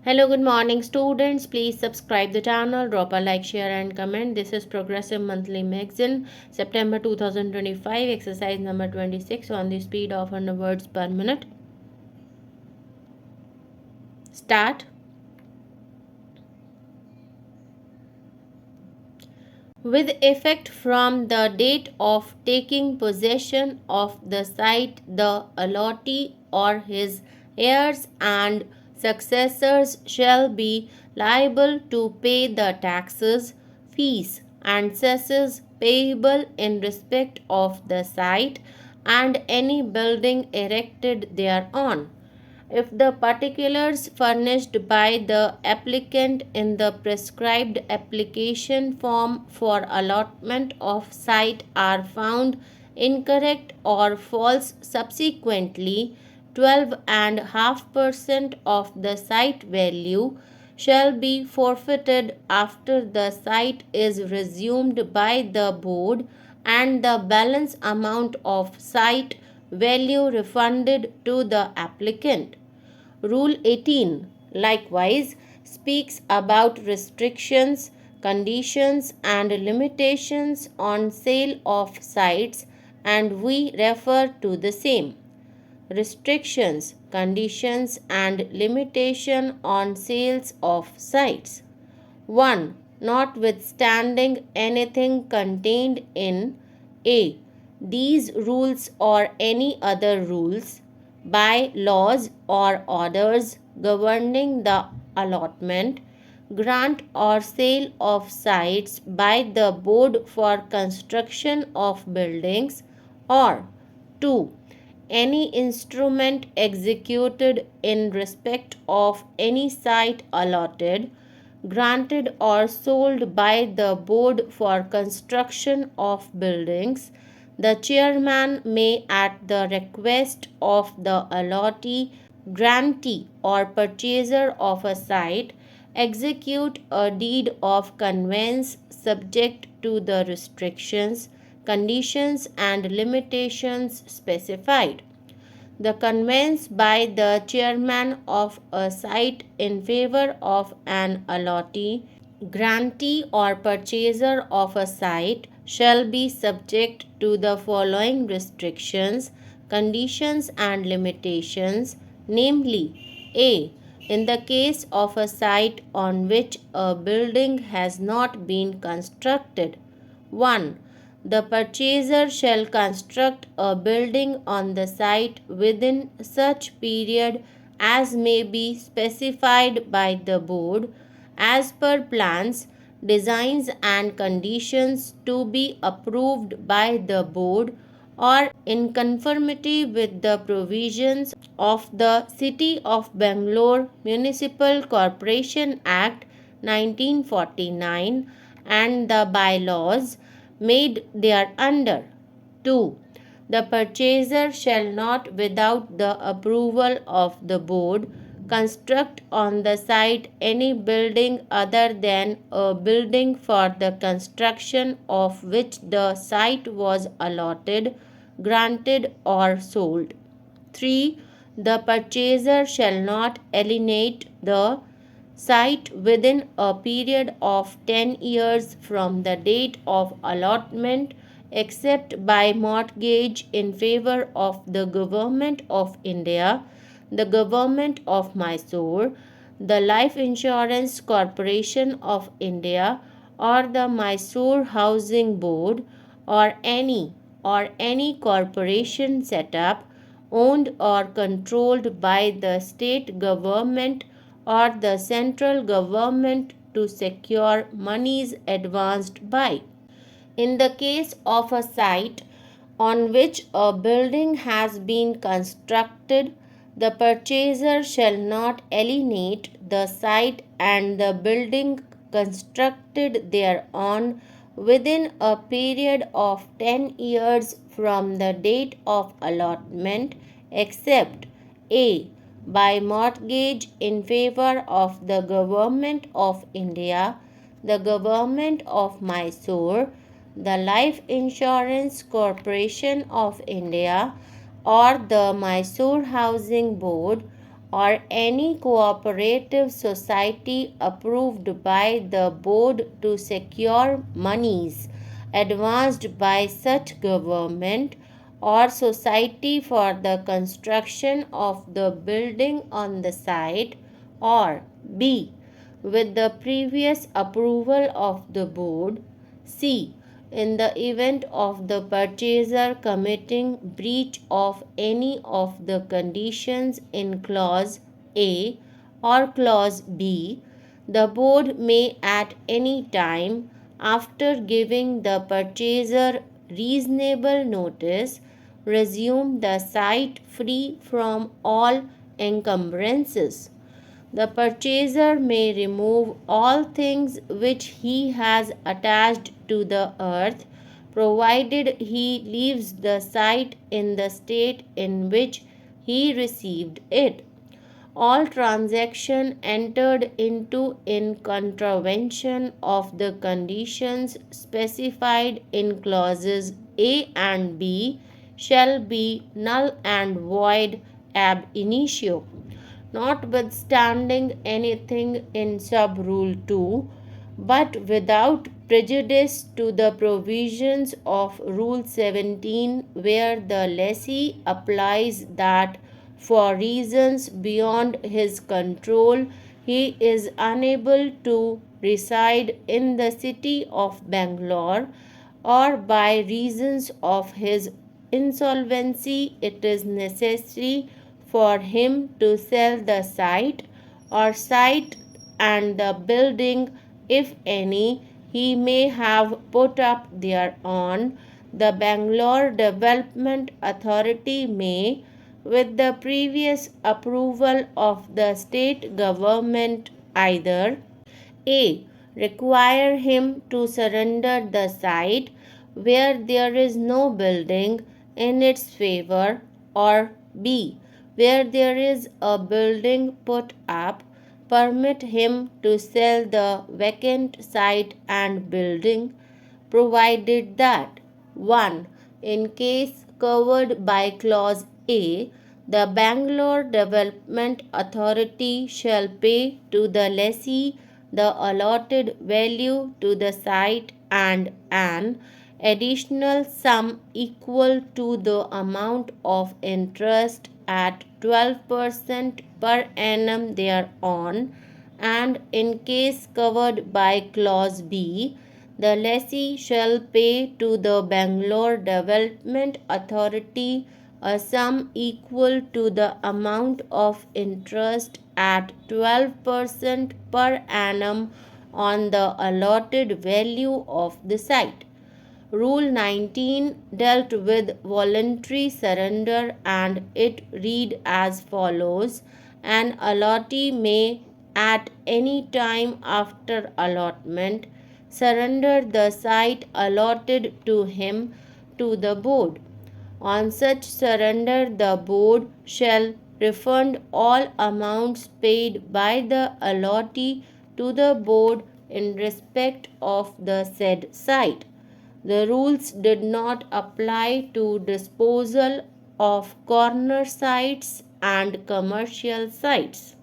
Hello, good morning students. Please subscribe the channel, drop a like, share and comment. This is Progressive Monthly Magazine, September 2025, exercise number 26 on the speed of 100 words per minute. Start. With effect from the date of taking possession of the site, the allottee or his heirs and successors shall be liable to pay the taxes, fees, and cesses payable in respect of the site and any building erected thereon, if the particulars furnished by the applicant in the prescribed application form for allotment of site are found incorrect or false subsequently, 12.5% of the site value shall be forfeited after the site is resumed by the board and the balance amount of site value refunded to the applicant. Rule 18 likewise speaks about restrictions, conditions, and limitations on sale of sites, and we refer to the same. Restrictions, conditions, and limitation on sales of sites. 1. Notwithstanding anything contained in a. these rules or any other rules, by laws or orders governing the allotment, grant or sale of sites by the board for construction of buildings, or 2. Any instrument executed in respect of any site allotted, granted or sold by the board for construction of buildings, the chairman may, at the request of the allottee, grantee, or purchaser of a site, execute a deed of conveyance subject to the restrictions, conditions, and limitations specified. The conveyance by the chairman of a site in favor of an allottee, grantee, or purchaser of a site shall be subject to the following restrictions, conditions, and limitations, namely: a. In the case of a site on which a building has not been constructed, 1. The purchaser shall construct a building on the site within such period as may be specified by the board, as per plans, designs, and conditions to be approved by the board, or in conformity with the provisions of the City of Bangalore Municipal Corporation Act 1949 and the bylaws made thereunder. 2. The purchaser shall not, without the approval of the board, construct on the site any building other than a building for the construction of which the site was allotted, granted, or sold. 3. The purchaser shall not alienate the site within a period of 10 years from the date of allotment, except by mortgage in favor of the Government of India, the Government of Mysore, the Life Insurance Corporation of India, or the Mysore Housing Board, or any corporation set up, owned or controlled by the state government or the central government to secure monies advanced by. In the case of a site on which a building has been constructed, the purchaser shall not alienate the site and the building constructed thereon within a period of 10 years from the date of allotment, except a. by mortgage in favor of the Government of India, the Government of Mysore, the Life Insurance Corporation of India, or the Mysore Housing Board, or any cooperative society approved by the board to secure monies advanced by such government or society for the construction of the building on the site, or B. with the previous approval of the board. C. In the event of the purchaser committing breach of any of the conditions in clause A or clause B, the board may at any time, after giving the purchaser reasonable notice, resume the site free from all encumbrances. The purchaser may remove all things which he has attached to the earth, provided he leaves the site in the state in which he received it. All transaction entered into in contravention of the conditions specified in clauses A and B shall be null and void ab initio, notwithstanding anything in sub rule 2, but without prejudice to the provisions of rule 17, where the lessee applies that for reasons beyond his control he is unable to reside in the city of Bangalore, or by reasons of his insolvency it is necessary for him to sell the site or site and the building, if any, he may have put up thereon. The Bangalore Development Authority may, with the previous approval of the state government, either A. require him to surrender the site where there is no building in its favor, or B. where there is a building put up, permit him to sell the vacant site and building, provided that 1. In case covered by clause A, the Bangalore Development Authority shall pay to the lessee the allotted value to the site and an additional sum equal to the amount of interest at 12% per annum thereon, and in case covered by clause B, the lessee shall pay to the Bangalore Development Authority a sum equal to the amount of interest at 12% per annum on the allotted value of the site. Rule 19 dealt with voluntary surrender and it read as follows: an allottee may at any time after allotment surrender the site allotted to him to the board. On such surrender, the board shall refund all amounts paid by the allottee to the board in respect of the said site. The rules did not apply to disposal of corner sites and commercial sites.